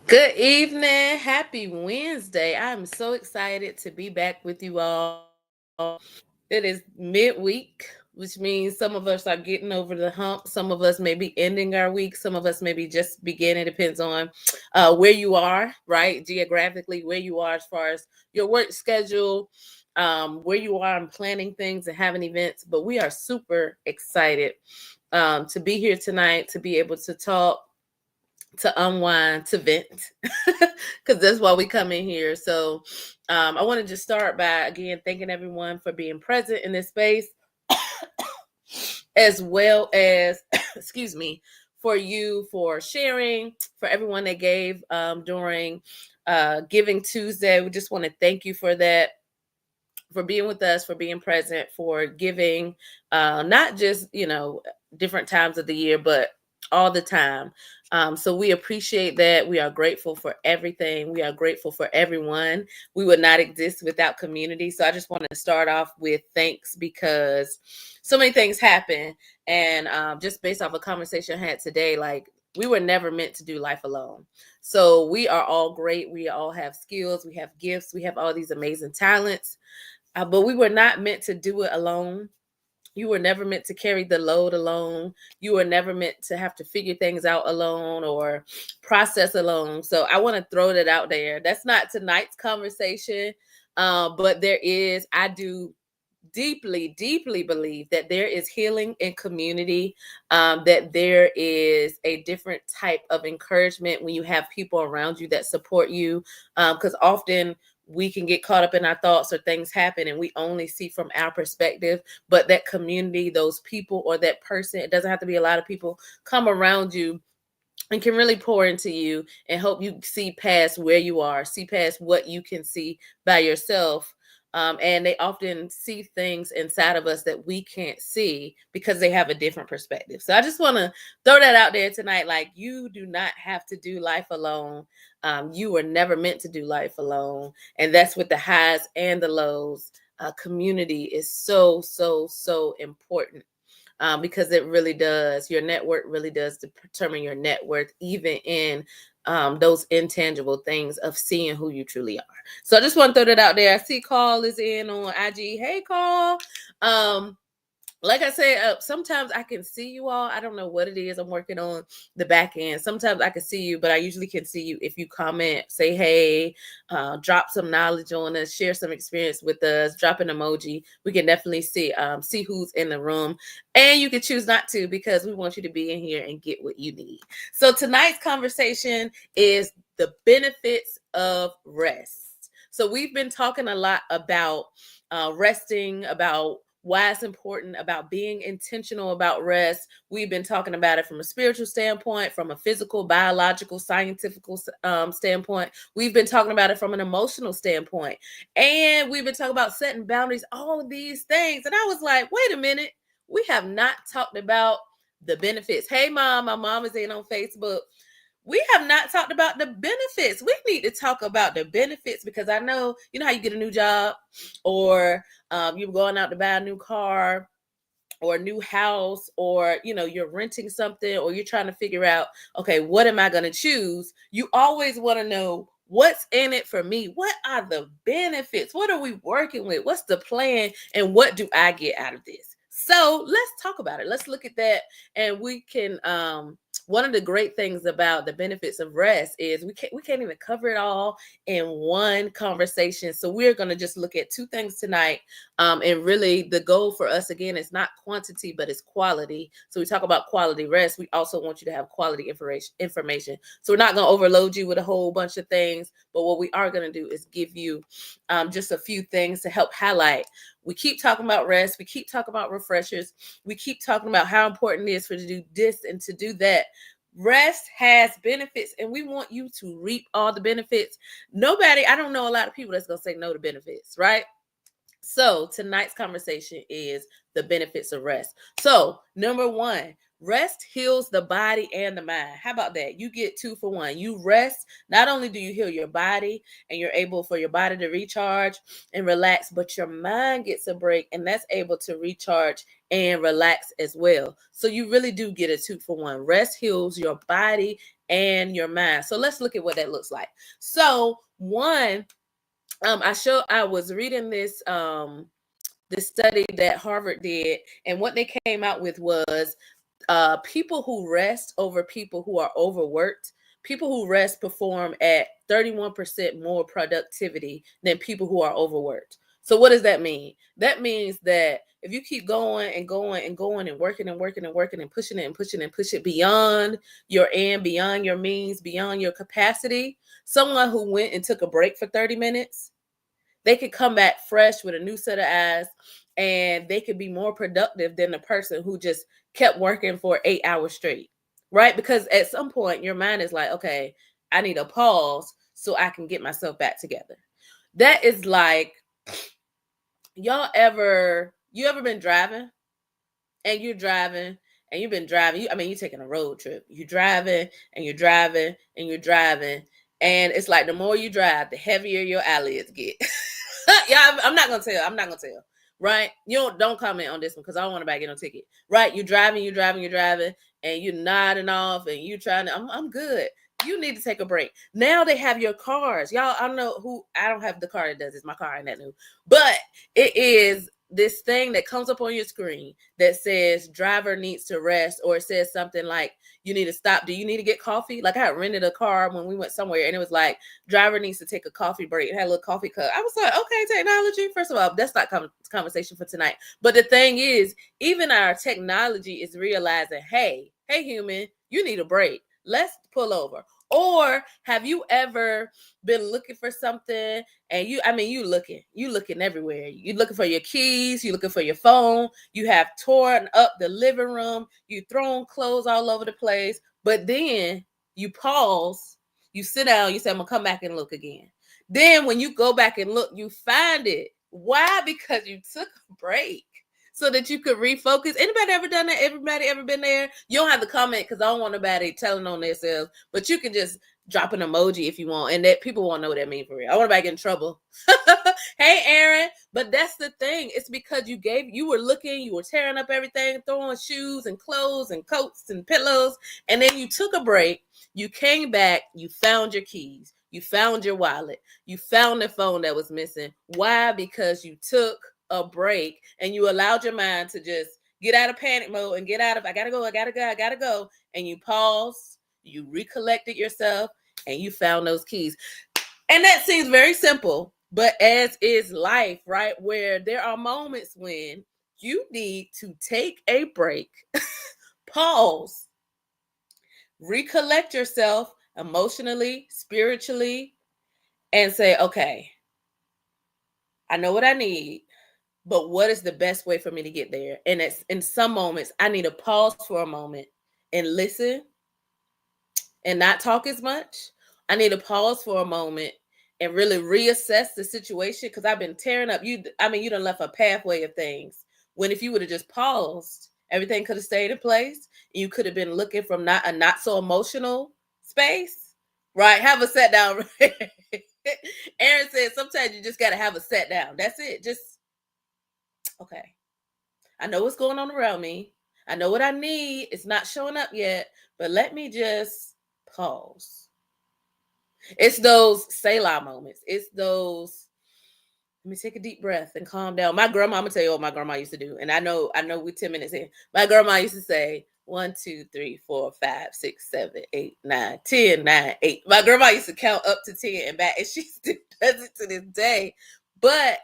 Good evening. Happy Wednesday. I'm so excited to be back with you all. It is midweek, which means some of us are getting over the hump. Some of us may be ending our week. Some of us may be just beginning. Depends on where you are, right? Geographically, where you are as far as your work schedule, where you are in planning things and having events. But we are super excited to be here tonight, to be able to talk, to unwind, to vent, because that's why we come in here. So I want to just start by again thanking everyone for being present in this space, as well as, excuse me, for you for sharing, for everyone that gave during Giving Tuesday. We just want to thank you for that, for being with us, for being present, for giving, not just, different times of the year, but all the time. So we appreciate that. We are grateful for everything. We are grateful for everyone. We would not exist without community. So I just want to start off with thanks, because so many things happen. And just based off a conversation I had today, like, we were never meant to do life alone. So we are all great. We all have skills. We have gifts. We have all these amazing talents, but we were not meant to do it alone. You were never meant to carry the load alone. You were never meant to have to figure things out alone or process alone. So I want to throw that out there. That's not tonight's conversation, but I do deeply, deeply believe that there is healing in community, that there is a different type of encouragement when you have people around you that support you, because often we can get caught up in our thoughts, or things happen and we only see from our perspective. But that community, those people, or that person, it doesn't have to be a lot of people, come around you and can really pour into you and help you see past where you are, see past what you can see by yourself. And they often see things inside of us that we can't see because they have a different perspective. So I just want to throw that out there tonight. Like, you do not have to do life alone. You were never meant to do life alone. And that's with the highs and the lows. Community is so, so, so important, because it really does. Your network really does determine your net worth, even in those intangible things of seeing who you truly are. So I just want to throw that out there. I see Carl is in on IG. Hey, Carl. Um, like I said, sometimes I can see you all. I don't know what it is. I'm working on the back end. Sometimes I can see you, but I usually can see you if you comment, say hey, drop some knowledge on us, share some experience with us, drop an emoji. We can definitely see who's in the room. And you can choose not to, because we want you to be in here and get what you need. So tonight's conversation is the benefits of rest. So we've been talking a lot about resting, about why it's important, about being intentional about rest. We've been talking about it from a spiritual standpoint, from a physical, biological, scientific standpoint. We've been talking about it from an emotional standpoint. And we've been talking about setting boundaries, all of these things. And I was like, wait a minute, we have not talked about the benefits. Hey, Mom, my mom is in on Facebook. We have not talked about the benefits. We need to talk about the benefits, because I know, how you get a new job, or you're going out to buy a new car or a new house, or you're renting something, or you're trying to figure out, okay, what am I going to choose? You always want to know, what's in it for me? What are the benefits? What are we working with? What's the plan? And what do I get out of this? So let's talk about it. Let's look at that. And we can, one of the great things about the benefits of rest is we can't even cover it all in one conversation. So we're going to just look at two things tonight. And really, the goal for us, again, is not quantity, but it's quality. So we talk about quality rest. We also want you to have quality information. So we're not going to overload you with a whole bunch of things. But what we are going to do is give you just a few things to help highlight. We keep talking about rest. We keep talking about refreshers. We keep talking about how important it is for to do this and to do that. Rest has benefits, and we want you to reap all the benefits. I don't know a lot of people that's going to say no to benefits, right? So tonight's conversation is the benefits of rest. So number one, rest heals the body and the mind. How about that? You get 2 for 1. You rest. Not only do you heal your body and you're able for your body to recharge and relax, but your mind gets a break and that's able to recharge and relax as well. So you really do get a 2 for 1. Rest heals your body and your mind. So let's look at what that looks like. So one, I was reading this study that Harvard did, and what they came out with was people who rest over people who are overworked. People who rest perform at 31% more productivity than people who are overworked. So what does that mean? That means that if you keep going and going and going and working and working and working and pushing it and pushing and push it beyond your end, beyond your means, beyond your capacity, someone who went and took a break for 30 minutes, they could come back fresh with a new set of eyes and they could be more productive than the person who just kept working for 8 hours straight, right? Because at some point your mind is like, okay, I need a pause so I can get myself back together. That is like, you ever been driving and you're driving and you've been driving, you're taking a road trip. You're driving and you're driving and you're driving. And it's like the more you drive, the heavier your eyelids get. Yeah, I'm not gonna tell. Right? You don't comment on this one because I don't want to get no ticket. Right? You're driving, and you're nodding off and you trying to, I'm good. You need to take a break. Now they have your cars. Y'all, I don't have the car that does this. My car ain't that new. But it is this thing that comes up on your screen that says driver needs to rest, or it says something like you need to stop. Do you need to get coffee? Like I had rented a car when we went somewhere and it was like driver needs to take a coffee break. It had a little coffee cup. I was like, okay, technology. First of all, that's not conversation for tonight. But the thing is, even our technology is realizing, hey human, you need a break. Let's pull over. Or have you ever been looking for something and you looking everywhere. You looking for your keys, you looking for your phone, you have torn up the living room, you thrown clothes all over the place, but then you pause, you sit down, you say, I'm gonna come back and look again. Then when you go back and look, you find it. Why? Because you took a break so that you could refocus. Anybody ever done that? Everybody ever been there? You don't have to comment because I don't want nobody telling on themselves, but you can just drop an emoji if you want, and that people won't know what that means for real. I want to get in trouble. Hey, Aaron. But that's the thing. It's because you were looking, you were tearing up everything, throwing shoes and clothes and coats and pillows, and then you took a break. You came back, you found your keys, you found your wallet, you found the phone that was missing. Why? Because you took a break and you allowed your mind to just get out of panic mode and get out of I gotta go, and you paused, you recollected yourself, and you found those keys. And that seems very simple, but as is life, right? Where there are moments when you need to take a break, pause, recollect yourself emotionally, spiritually, and say, okay, I know what I need, but what is the best way for me to get there? And it's in some moments, I need to pause for a moment and listen and not talk as much. I need to pause for a moment and really reassess the situation because I've been tearing up. You done left a pathway of things when if you would have just paused, everything could have stayed in place. You could have been looking from not so emotional space, right? Have a set down. Aaron said sometimes you just got to have a set down. That's it. Just, okay, I know what's going on around me. I know what I need. It's not showing up yet, but let me just pause. It's those Selah moments. It's those, let me take a deep breath and calm down. My grandma, I'm gonna tell you what my grandma used to do. And I know we're 10 minutes in. My grandma used to say 1, 2, 3, 4, 5, 6, 7, 8, 9, 10, 9, 8. My grandma used to count up to 10 and back, and she still does it to this day. But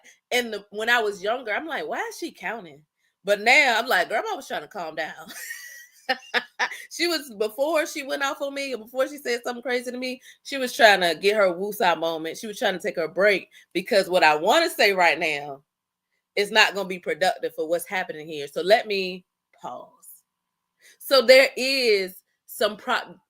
when I was younger, I'm like, why is she counting? But now I'm like, grandma was trying to calm down. She was, before she went off on me, or before she said something crazy to me, she was trying to get her woosah moment. She was trying to take her break because what I want to say right now is not going to be productive for what's happening here. So let me pause. So there is some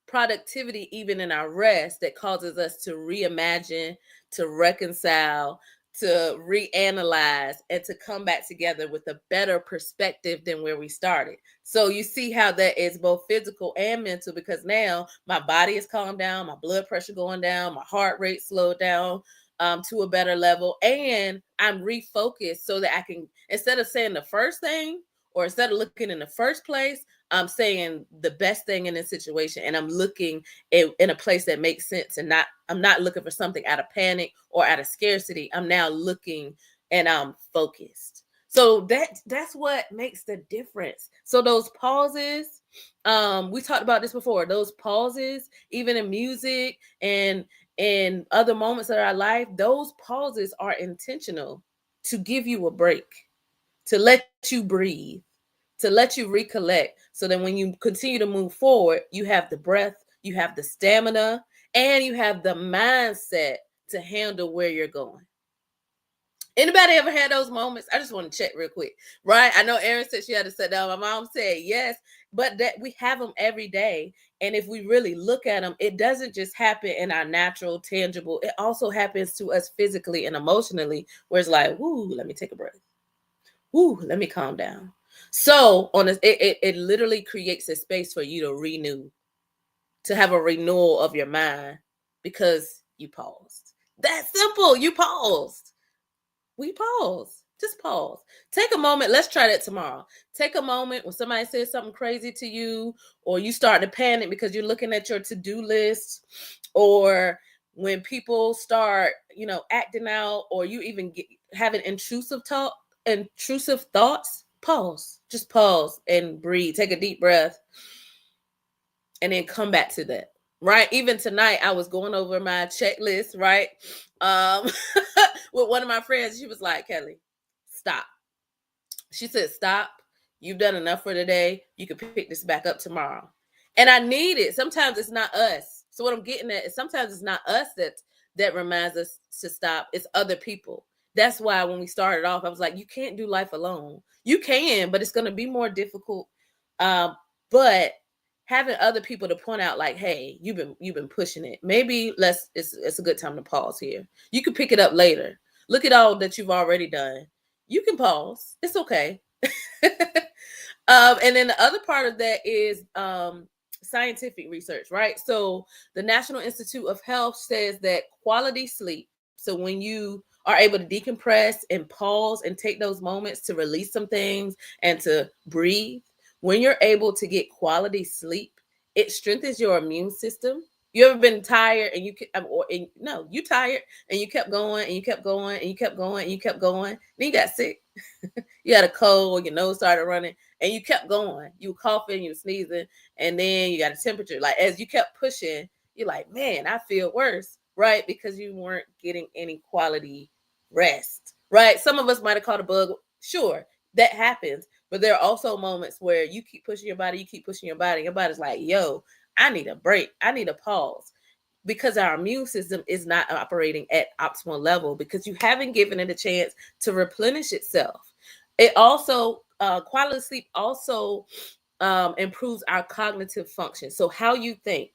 productivity even in our rest that causes us to reimagine, to reconcile, to reanalyze and to come back together with a better perspective than where we started. So you see how that is both physical and mental, because now my body is calmed down, my blood pressure going down, my heart rate slowed down to a better level, and I'm refocused so that I can, instead of saying the first thing or instead of looking in the first place, I'm saying the best thing in this situation, and I'm looking in a place that makes sense, and I'm not looking for something out of panic or out of scarcity. I'm now looking and I'm focused. So that's what makes the difference. So those pauses, we talked about this before. Those pauses, even in music and in other moments of our life, those pauses are intentional to give you a break, to let you breathe, to let you recollect, so that when you continue to move forward, you have the breath, you have the stamina, and you have the mindset to handle where you're going. Anybody ever had those moments? I just want to check real quick, right? I know Erin said she had to sit down. My mom said yes, but that we have them every day. And if we really look at them, it doesn't just happen in our natural, tangible. It also happens to us physically and emotionally, where it's like, whoo, let me take a breath. Whoo, let me calm down. So it literally creates a space for you to renew, to have a renewal of your mind, because you paused. That's simple. You paused. We pause. Just pause. Take a moment. Let's try that tomorrow. Take a moment when somebody says something crazy to you, or you start to panic because you're looking at your to-do list, or when people start, acting out, or you even having intrusive thoughts. Pause. Just pause and breathe. Take a deep breath, and then come back to that. Right. Even tonight, I was going over my checklist, right? With one of my friends. She was like, Kelly, stop. She said, stop. You've done enough for today. You can pick this back up tomorrow. And I need it. Sometimes it's not us. So what I'm getting at is sometimes it's not us that reminds us to stop. It's other people. That's why when we started off, I was like, you can't do life alone. You can, but it's going to be more difficult. But having other people to point out, like, hey, you've been pushing it. Maybe it's a good time to pause here. You can pick it up later. Look at all that you've already done. You can pause. It's okay. And then the other part of that is scientific research, right? So the National Institute of Health says that quality sleep, so when you are able to decompress and pause and take those moments to release some things and to breathe, when you're able to get quality sleep, it strengthens your immune system. You ever been tired and you tired and you kept going and you kept going and you kept going and you kept going, then you got sick. You had a cold, your nose started running, and you kept going. You were coughing, you were sneezing, and then you got a temperature. Like, as you kept pushing, you're like, man, I feel worse, right? Because you weren't getting any quality rest, right? Some of us might have caught a bug. Sure, that happens. But there are also moments where you keep pushing your body, your body's like, yo, I need a break. I need a pause, because our immune system is not operating at optimal level, because you haven't given it a chance to replenish itself. It also, quality sleep also improves our cognitive function. So how you think.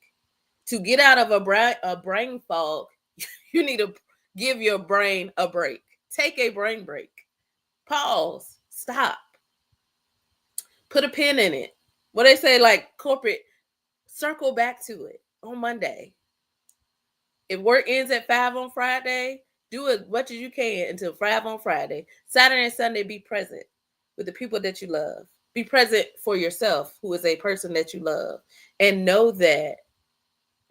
To get out of a brain fog, you need to give your brain a break. Take a brain break. Pause. Stop. Put a pin in it. What they say, like corporate, circle back to it on Monday. If work ends at 5 on Friday, do as much as you can until 5 on Friday. Saturday and Sunday, be present with the people that you love. Be present for yourself, who is a person that you love. And know that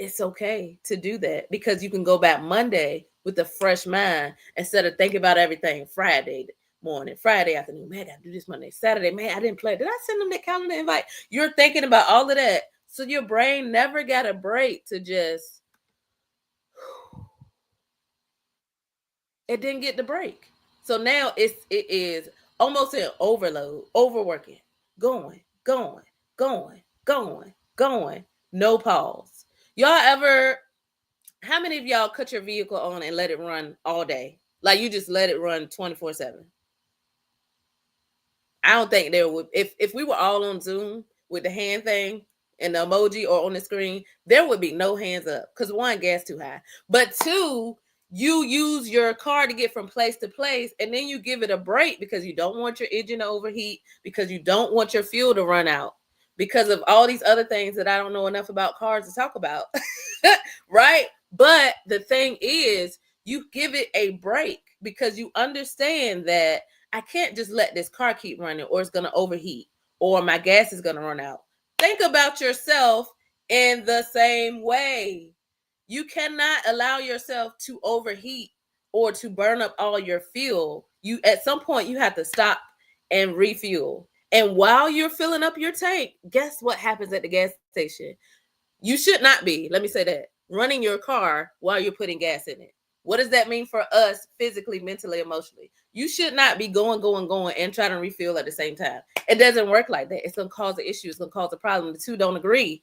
it's okay to do that, because you can go back Monday with a fresh mind instead of thinking about everything Friday morning, Friday afternoon. Man, I gotta do this Monday, Saturday. Man, I didn't play. Did I send them that calendar invite? You're thinking about all of that. So your brain never got a break to just, it didn't get the break. So now it is almost an overload, overworking, going, no pause. How many of y'all cut your vehicle on and let it run all day? Like, you just let it run 24/7. I don't think there would, if we were all on Zoom with the hand thing and the emoji or on the screen, there would be no hands up, because one, gas too high, but two, You use your car to get from place to place, and then you give it a break because you don't want your engine to overheat, because you don't want your fuel to run out, because of all these other things that I don't know enough about cars to talk about. Right? But the thing is, you give it a break because you understand that I can't just let this car keep running, or it's going to overheat, or my gas is going to run out. Think about yourself in the same way. You cannot allow yourself to overheat or to burn up all your fuel. You, at some point, you have to stop and refuel. And while you're filling up your tank, guess what happens at the gas station? You should not be, let me say that, running your car while you're putting gas in it. What does that mean for us physically, mentally, emotionally? You should not be going, and trying to refuel at the same time. It doesn't work like that. It's going to cause an issue. It's going to cause a problem. The two don't agree.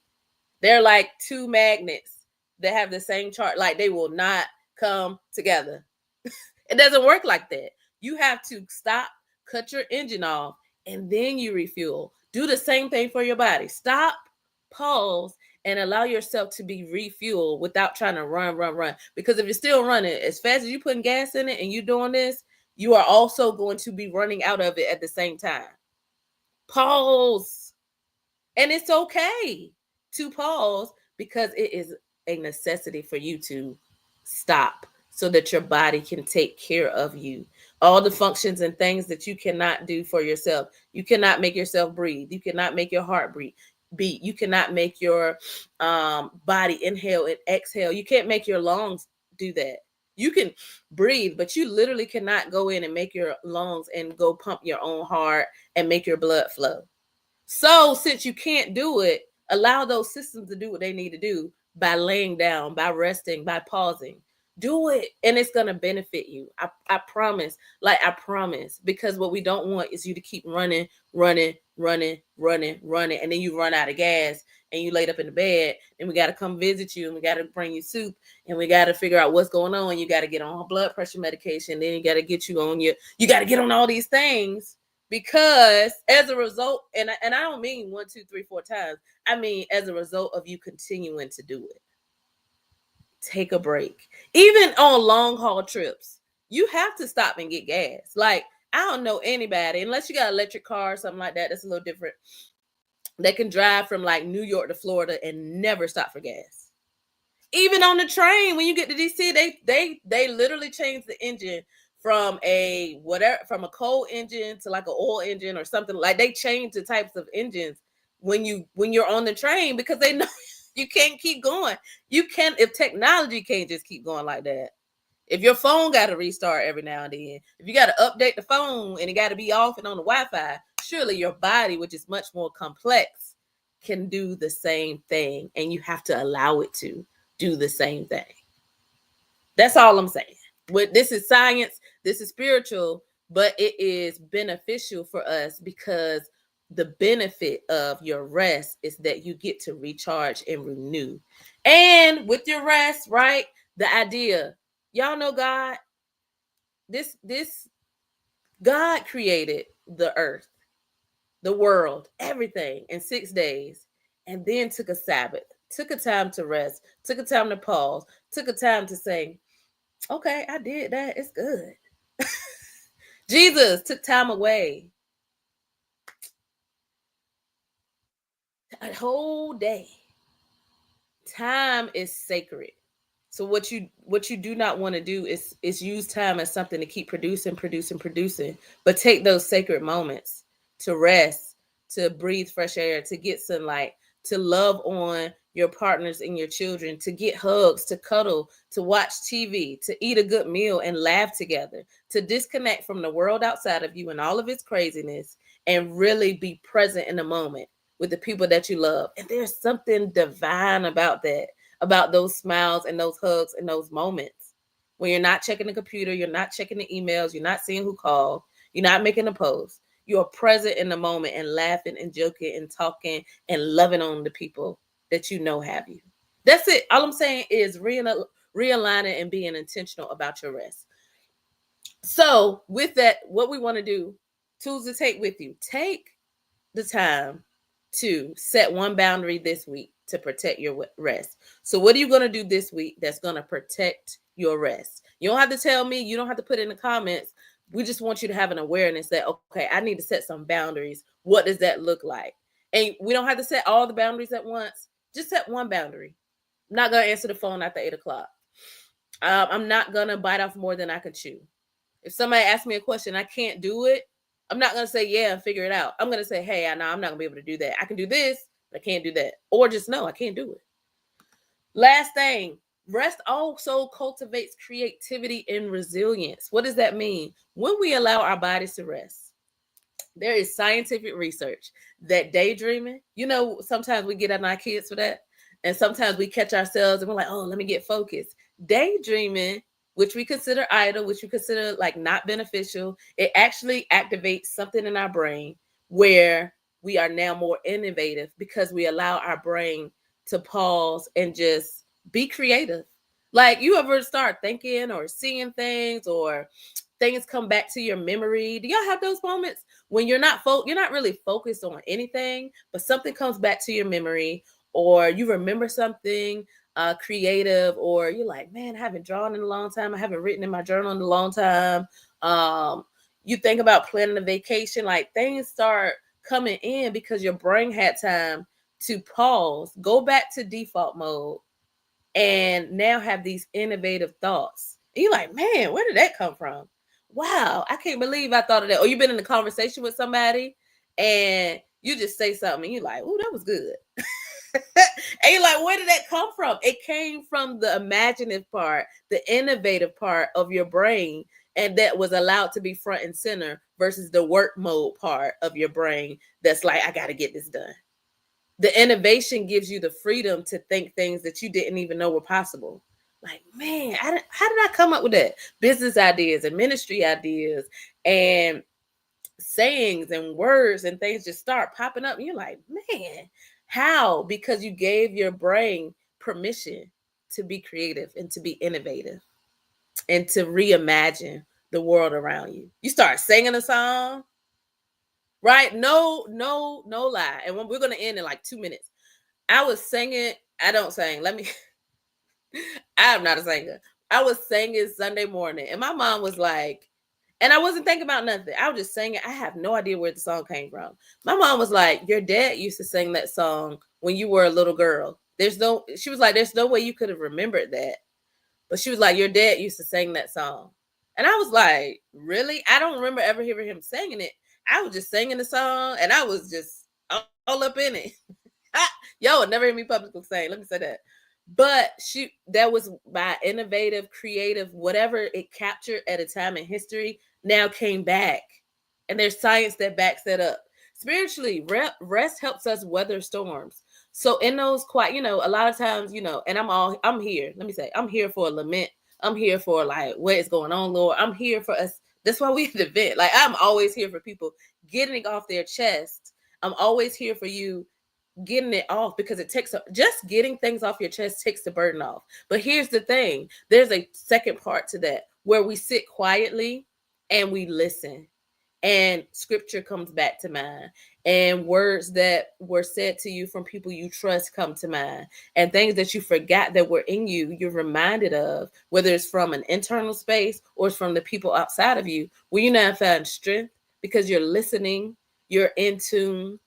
They're like two magnets that have the same chart. Like, they will not come together. It doesn't work like that. You have to stop, cut your engine off, and then you refuel. Do the same thing for your body. Stop, pause, and allow yourself to be refueled without trying to run. Because if you're still running, as fast as you're putting gas in it and you're doing this, you are also going to be running out of it at the same time. Pause. And it's okay to pause, because it is a necessity for you to stop so that your body can take care of you. All the functions and things that you cannot do for yourself. You cannot make yourself breathe. You cannot make your heart beat. You cannot make your body inhale and exhale. You can't make your lungs do that. You can breathe, but you literally cannot go in and make your lungs and go pump your own heart and make your blood flow. So since you can't do it, allow those systems to do what they need to do by laying down, by resting, by pausing. Do it, and it's going to benefit you. I promise. Like, I promise. Because what we don't want is you to keep running, and then you run out of gas and you laid up in the bed, and we got to come visit you, and we got to bring you soup, and we got to figure out what's going on. You got to get on blood pressure medication. Then you got to get you got to get on all these things. Because as a result, and I don't mean 1, 2, 3, 4 times. I mean, as a result of you continuing to do it. Take a break. Even on long haul trips, you have to stop and get gas. Like, I don't know anybody, unless you got an electric car or something like that, that's a little different, they can drive from like New York to Florida and never stop for gas. Even on the train, when you get to DC, they literally change the engine from a coal engine to like an oil engine or something. Like, they change the types of engines when you're on the train, because they know you can't keep going. You can't, if technology can't just keep going like that. If your phone got to restart every now and then, if you got to update the phone and it got to be off and on the Wi-Fi, surely your body, which is much more complex, can do the same thing, and you have to allow it to do the same thing. That's all I'm saying. This is science, this is spiritual, but it is beneficial for us, because the benefit of your rest is that you get to recharge and renew. And with your rest, right, the idea, y'all know God, this God created the earth, the world, everything in 6 days, and then took a Sabbath, took a time to rest, took a time to pause, took a time to say, okay, I did that. It's good. Jesus took time away. A whole day. Time is sacred. So what you do not want to do is use time as something to keep producing, but take those sacred moments to rest, to breathe fresh air, to get sunlight, to love on your partners and your children, to get hugs, to cuddle, to watch TV, to eat a good meal and laugh together, to disconnect from the world outside of you and all of its craziness, and really be present in the moment with the people that you love. And there's something divine about that, about those smiles and those hugs and those moments when you're not checking the computer, you're not checking the emails, you're not seeing who called, you're not making a post. You're present in the moment and laughing and joking and talking and loving on the people that you know have you. That's it. All I'm saying is realigning and being intentional about your rest. So with that, what we want to do, tools to take with you, take the time to set one boundary this week. to protect your rest. So what are you going to do this week that's going to protect your rest? You don't have to tell me. You don't have to put it in the comments. We just want you to have an awareness that, okay, I need to set some boundaries. What does that look like? And we don't have to set all the boundaries at once. Just set one boundary. I'm not going to answer the phone after 8 o'clock. I'm not going to bite off more than I can chew. If somebody asks me a question, I can't do it, I'm not going to say, yeah, and figure it out. I'm going to say, hey, I know I'm not going to be able to do that. I can do this, but I can't do that. Or just no, I can't do it. Last thing, rest also cultivates creativity and resilience. What does that mean? When we allow our bodies to rest, there is scientific research that daydreaming, sometimes we get on our kids for that. And sometimes we catch ourselves and we're like, oh, let me get focused. Daydreaming, which we consider idle, which we consider like not beneficial, it actually activates something in our brain where we are now more innovative because we allow our brain to pause and just be creative. Like, you ever start thinking or seeing things, or things come back to your memory? Do y'all have those moments when you're not really focused on anything, but something comes back to your memory, or you remember something creative, or you're like, man, I haven't drawn in a long time. I haven't written in my journal in a long time. You think about planning a vacation, like things start coming in because your brain had time to pause, go back to default mode, and now have these innovative thoughts. And you're like, man, where did that come from? Wow, I can't believe I thought of that. Or you've been in a conversation with somebody and you just say something and you're like, oh, that was good. And you're like, where did that come from? It came from the imaginative part, the innovative part of your brain, and that was allowed to be front and center versus the work mode part of your brain that's like, I got to get this done. The innovation gives you the freedom to think things that you didn't even know were possible. Like, man, how did I come up with that? Business ideas and ministry ideas and sayings and words and things just start popping up. And you're like, man, how? Because you gave your brain permission to be creative and to be innovative and to reimagine the world around you. You start singing a song, right? No lie. And when we're going to end in like 2 minutes, I was singing. I don't sing. I'm not a singer. I was singing Sunday morning and my mom was like, and I wasn't thinking about nothing. I was just singing. I have no idea where the song came from. My mom was like, your dad used to sing that song when you were a little girl. She was like, there's no way you could have remembered that. But she was like, your dad used to sing that song. And I was like, really? I don't remember ever hearing him singing it. I was just singing the song and I was just all up in it. Y'all would never hear me publicly sing. Let me say that. But that was my innovative, creative, whatever it captured at a time in history now came back. And there's science that backs that up. Spiritually, rest helps us weather storms. So in those quiet, a lot of times, and I'm here. Let me say, I'm here for a lament. I'm here for like, what is going on, Lord? I'm here for us. That's why we the vent. Like, I'm always here for people getting off their chest. I'm always here for you getting it off, because it takes just getting things off your chest takes the burden off. But here's the thing, there's a second part to that where we sit quietly and we listen, and scripture comes back to mind, and words that were said to you from people you trust come to mind, and things that you forgot that were in you, you're reminded of, whether it's from an internal space or it's from the people outside of you, where you now find strength because you're listening, you're in tune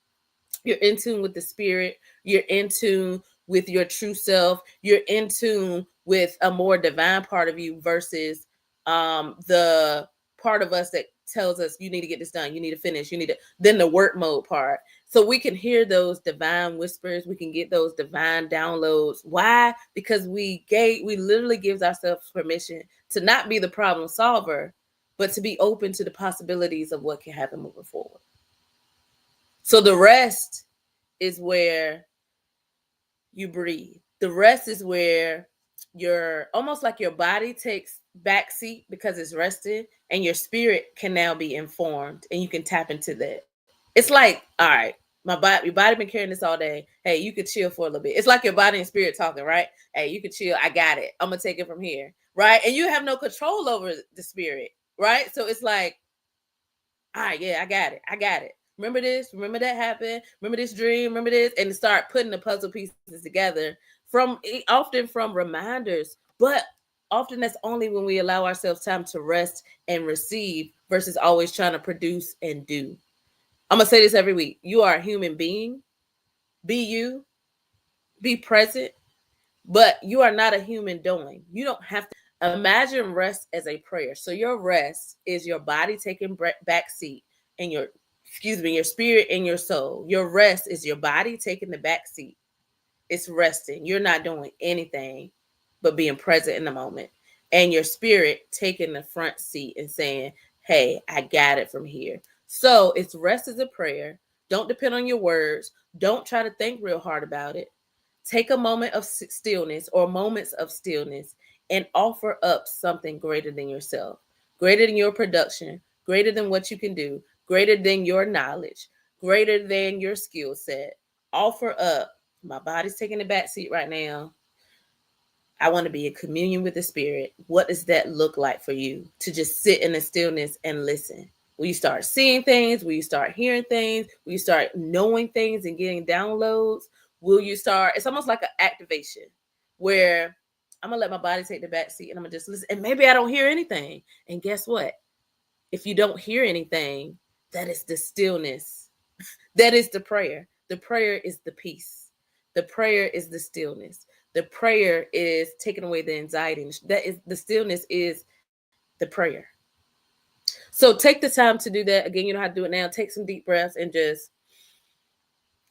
with the spirit, you're in tune with your true self, you're in tune with a more divine part of you versus the part of us that tells us you need to get this done, you need to finish, then the work mode part. So we can hear those divine whispers, we can get those divine downloads. Why? Because we literally gives ourselves permission to not be the problem solver, but to be open to the possibilities of what can happen moving forward. So the rest is where you breathe. The rest is where you're almost like your body takes backseat because it's rested, and your spirit can now be informed, and you can tap into that. It's like, all right, your body been carrying this all day. Hey, you could chill for a little bit. It's like your body and spirit talking, right? Hey, you could chill. I got it. I'm gonna take it from here, right? And you have no control over the spirit, right? So it's like, all right, yeah, I got it. Remember this? Remember that happened? Remember this dream? Remember this? And start putting the puzzle pieces together often from reminders, but often that's only when we allow ourselves time to rest and receive versus always trying to produce and do. I'm going to say this every week. You are a human being. Be you. Be present. But you are not a human doing. You don't have to. Imagine rest as a prayer. So your rest is your body taking back seat and your spirit and your soul. Your rest is your body taking the back seat. It's resting. You're not doing anything but being present in the moment. And your spirit taking the front seat and saying, hey, I got it from here. So it's rest as a prayer. Don't depend on your words. Don't try to think real hard about it. Take a moment of stillness or moments of stillness and offer up something greater than yourself, greater than your production, greater than what you can do, greater than your knowledge, greater than your skill set. Offer up. My body's taking the back seat right now. I want to be in communion with the Spirit. What does that look like for you? To just sit in the stillness and listen. Will you start seeing things? Will you start hearing things? Will you start knowing things and getting downloads? Will you start? It's almost like an activation where I'm going to let my body take the back seat and I'm going to just listen. And maybe I don't hear anything. And guess what? If you don't hear anything, that is the stillness. That is the prayer. The prayer is the peace. The prayer is the stillness. The prayer is taking away the anxiety. That is the stillness is the prayer. So take the time to do that. Again, you know how to do it now. Take some deep breaths and just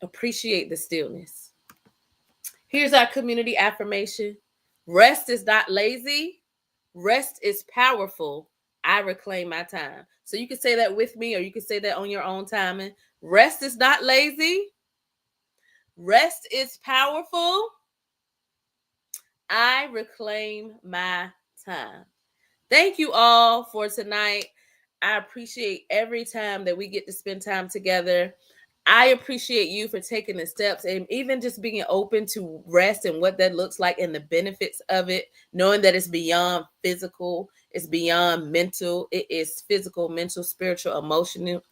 appreciate the stillness. Here's our community affirmation. Rest is not lazy. Rest is powerful. I reclaim my time. So you can say that with me or you can say that on your own timing. Rest is not lazy. Rest is powerful. I reclaim my time. Thank you all for tonight. I appreciate every time that we get to spend time together. I appreciate you for taking the steps and even just being open to rest and what that looks like and the benefits of it, knowing that it's beyond physical, it's beyond mental, it is physical, mental, spiritual,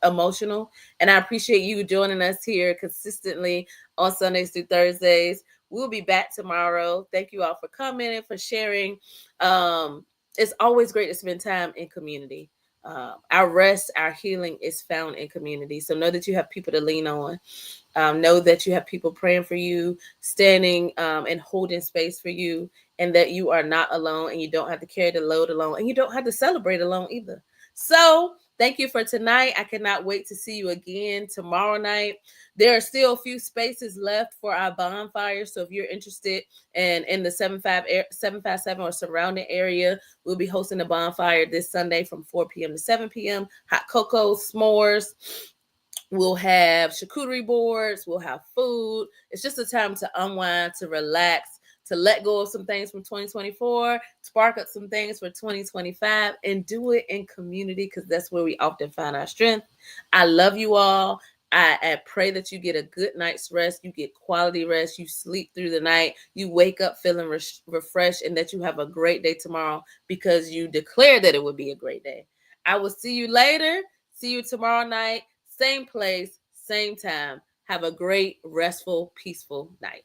emotional. And I appreciate you joining us here consistently on Sundays through Thursdays. We'll be back tomorrow. Thank you all for coming and for sharing. It's always great to spend time in community. Our rest, our healing is found in community. So know that you have people to lean on. Know that you have people praying for you, standing and holding space for you, and that you are not alone and you don't have to carry the load alone and you don't have to celebrate alone either. So thank you for tonight. I cannot wait to see you again tomorrow night. There are still a few spaces left for our bonfire. So if you're interested in the 757 or surrounding area, we'll be hosting a bonfire this Sunday from 4 p.m. to 7 p.m. Hot cocoa, s'mores. We'll have charcuterie boards. We'll have food. It's just a time to unwind, to relax, to let go of some things from 2024, spark up some things for 2025, and do it in community because that's where we often find our strength. I love you all. I pray that you get a good night's rest. You get quality rest. You sleep through the night. You wake up feeling refreshed and that you have a great day tomorrow because you declared that it would be a great day. I will see you later. See you tomorrow night. Same place, same time. Have a great, restful, peaceful night.